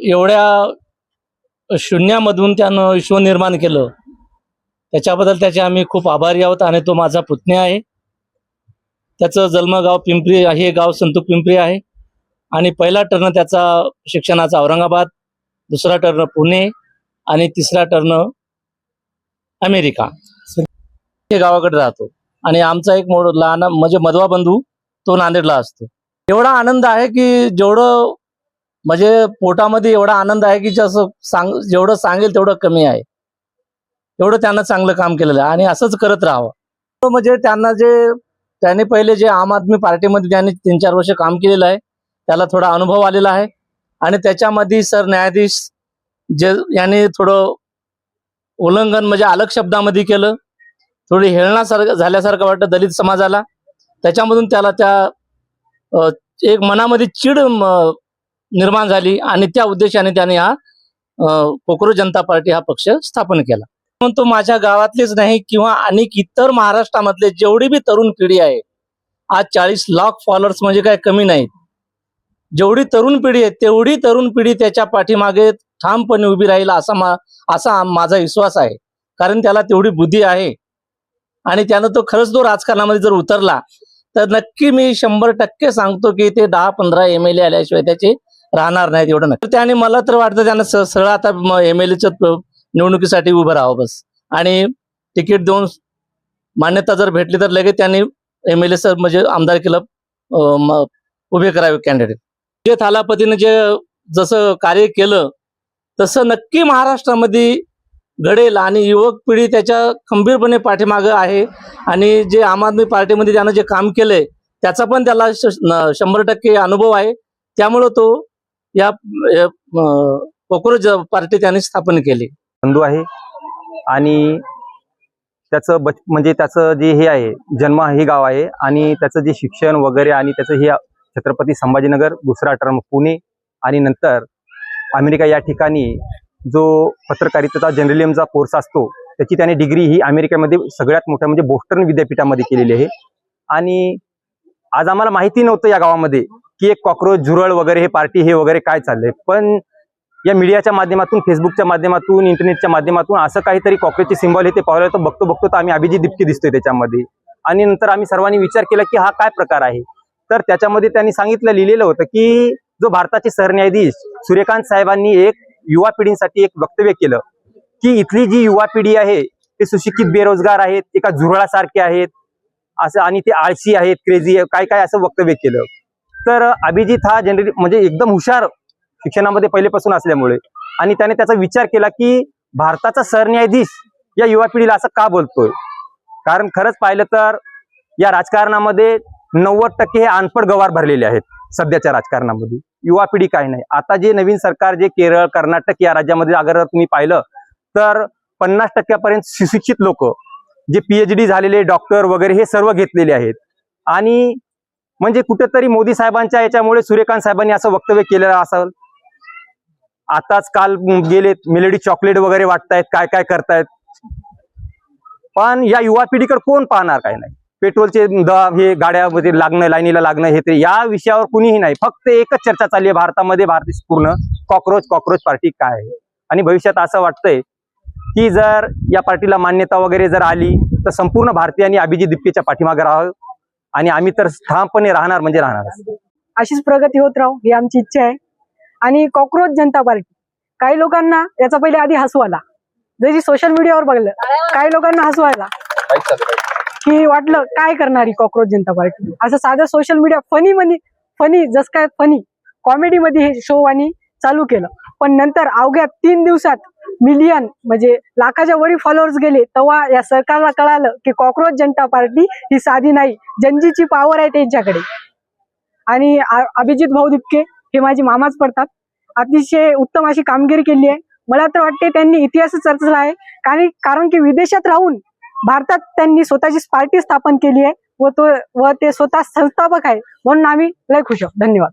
एवढ्या शून्यामधून त्यानं विश्व निर्माण केलं, त्याच्याबद्दल त्याचे आम्ही खूप आभारी आहोत. आणि तो माझा पुतण्या आहे. त्याचं जन्मगाव पिंपरी, हे गाव संतूक पिंपरी आहे. आणि पहिला टर्न त्याचा शिक्षणाचा औरंगाबाद, दुसरा टर्न पुणे आणि तिसरा टर्न अमेरिका. हे गावाकडे राहतो. आणि आमचा एक लहान म्हणजे मधवा बंधू तो नांदेडला असतो. एवढा आनंद आहे की जेवढं म्हणजे पोटामध्ये एवढा आनंद आहे की जसं जेवढं सांगेल तेवढं कमी आहे. एवढं त्यांना चांगलं काम केलेलं आहे आणि असंच करत राहावं. म्हणजे त्यांनी पहिले जे आम आदमी पार्टीमध्ये त्यांनी 3-4 वर्ष काम केलेलं आहे, त्याला थोडा अनुभव आलेला आहे. आणि त्याच्यामध्ये सरन्यायाधीश यांनी थोडं उल्लंघन म्हणजे अलग शब्दामध्ये केलं, थोडी हेळणासारखं झाल्यासारखं वाटतं दलित समाजाला. त्याच्यामधून त्याला एक मनामध्ये चीड निर्माण झाली आणि त्या उद्देशाने त्याने हा कोकरोच जनता पार्टी हा पक्ष स्थापन केला. पण तो माझ्या गावातलेच नाही किंवा अनेक इतर महाराष्ट्रामधले जेवढी बी तरुण पिढी आहे, आज 40 लाख फॉलोअर्स म्हणजे काय कमी नाहीत. जेवढी तरुण पिढी आहे तेवढी तरुण पिढी त्याच्या पाठीमागे ठामपणे उभी राहील असा माझा विश्वास आहे. कारण त्याला तेवढी बुद्धी आहे आणि त्यानं खरंच तो राजकारणामध्ये जर उतरला तर नक्की मी 100% सांगतो की ते 10-15 MLA आल्याशिवाय त्याचे राहणार नाहीत. एवढं नक्की. त्याने मला तर वाटतं त्यानं सरळ आता MLAच्या निवडणुकीसाठी उभं राहावं बस. आणि तिकीट देऊन मान्यता जर भेटली तर लगेच त्यांनी MLA म्हणजे आमदारकीला उभे करावे कॅन्डिडेट. जे थालापतीने जसं कार्य केलं तसं नक्की महाराष्ट्रामध्ये घडेल आणि युवक पिढी त्याच्या खंबीरपणे पाठीमागे आहे. आणि जे आम आदमी पार्टीमध्ये त्यानं जे काम केलंय त्याचा पण त्याला 100% अनुभव आहे. त्यामुळं तो या कोकरोच पार्टी त्यांनी स्थापन केली. बंधू आहे आणि त्याचं म्हणजे त्याचं जे हे आहे जन्म हे गाव आहे आणि त्याचं जे शिक्षण वगैरे आणि त्याचं हे छत्रपती संभाजीनगर, दुसरा टर्म पुणे आणि नंतर अमेरिका या ठिकाणी जो पत्रकारिता जर्नलिझमचा कोर्स असतो त्याची त्याने डिग्री ही अमेरिकेमध्ये सगळ्यात मोठ्या म्हणजे बोस्टन विद्यापीठामध्ये केलेली आहे. आणि आज आम्हाला माहिती नव्हतं या गावामध्ये की एक कॉक्रोच झुरळ वगैरे हे पार्टी हे वगैरे काय चाललंय. पण या मीडियाच्या माध्यमातून, फेसबुकच्या माध्यमातून, इंटरनेटच्या माध्यमातून असं काहीतरी कॉक्रोचचे सिंबल हे ते पाहिलं तर बघतो तर आम्ही अभिजित दिपके दिसतोय त्याच्यामध्ये. आणि नंतर आम्ही सर्वांनी विचार केला की हा काय प्रकार आहे. तर त्याच्यामध्ये त्यांनी लिहिलेलं होतं की जो भारताचे सरन्यायाधीश सूर्यकांत साहेबांनी एक युवा पिढीसाठी एक वक्तव्य केलं की इथली जी युवा पिढी आहे ते सुशिक्षित बेरोजगार आहेत, एका झुरळासारखे आहेत असं, आणि ते आळशी आहेत, क्रेझी आहे, काय असं वक्तव्य केलं. तर अभिजित हा म्हणजे एकदम हुशार शिक्षणामध्ये पहिलेपासून असल्यामुळे आणि त्याने त्याचा विचार केला की भारताचा सरन्यायाधीश या युवा पिढीला असं का बोलतोय. कारण खरंच पाहिलं तर या राजकारणामध्ये 90% हे अनपढ गवार भरलेले आहेत. सध्याच्या राजकारणामध्ये युवा पिढी काही नाही. आता जे नवीन सरकार जे केरळ, कर्नाटक या राज्यामध्ये अगर तुम्ही पाहिलं तर 50% पर्यंत सुशिक्षित लोक जे PhD झालेले, डॉक्टर वगैरे हे सर्व घेतलेले आहेत. आणि म्हणजे कुठेतरी मोदी साहेबांच्या याच्यामुळे सूर्यकांत साहेबांनी असं वक्तव्य केलेलं असेल. आताच काल गेले मेलडी चॉकलेट वगैरे वाटतायत, काय करतायत. पण या युवा पिढीकडे कोण पाहणार, काय नाही. पेट्रोलचे हे गाड्यामध्ये लागणं, लाईनीला लागणं हे ते या विषयावर कुणीही नाही. फक्त एकच चर्चा चालली आहे भारतामध्ये, भारतीय पूर्ण कॉक्रोच पार्टी काय आहे. आणि भविष्यात असं वाटतंय की जर या पार्टीला मान्यता वगैरे जर आली तर संपूर्ण भारतीयांनी अभिजित दिपकेच्या पाठीमागे राहावं आणि आम्ही तर ठामपणे राहणार म्हणजे राहणार. अशीच प्रगती होत राहू ही आमची इच्छा आहे. आणि कॉक्रोच जनता पार्टी, काही लोकांना याचा पहिले आधी हसू आला, जरी सोशल मीडियावर बघलं काही लोकांना हसू आला की वाटलं काय करणारी कॉक्रोच जनता पार्टी. असं साधं सोशल मीडिया फनी जस काय फनी कॉमेडी मध्ये हे शो आणि चालू केलं. पण नंतर अवघ्या 3 दिवसात मिलियन म्हणजे लाखाच्या वरी फॉलोअर्स गेले. तेव्हा या सरकारला कळालं की कॉक्रोच जनता पार्टी ही साधी नाही, जनजीची पॉवर आहे त्यांच्याकडे. आणि अभिजित भाऊ दिपके हे माझे मामाच पडतात, अतिशय उत्तम अशी कामगिरी केली आहे. मला तर वाटते त्यांनी इतिहासच रचला आहे. कारण की विदेशात राहून भारतात त्यांनी स्वतःची पार्टी स्थापन केली आहे व ते स्वतः संस्थापक आहे. म्हणून आम्ही लय खुश आहोत. धन्यवाद.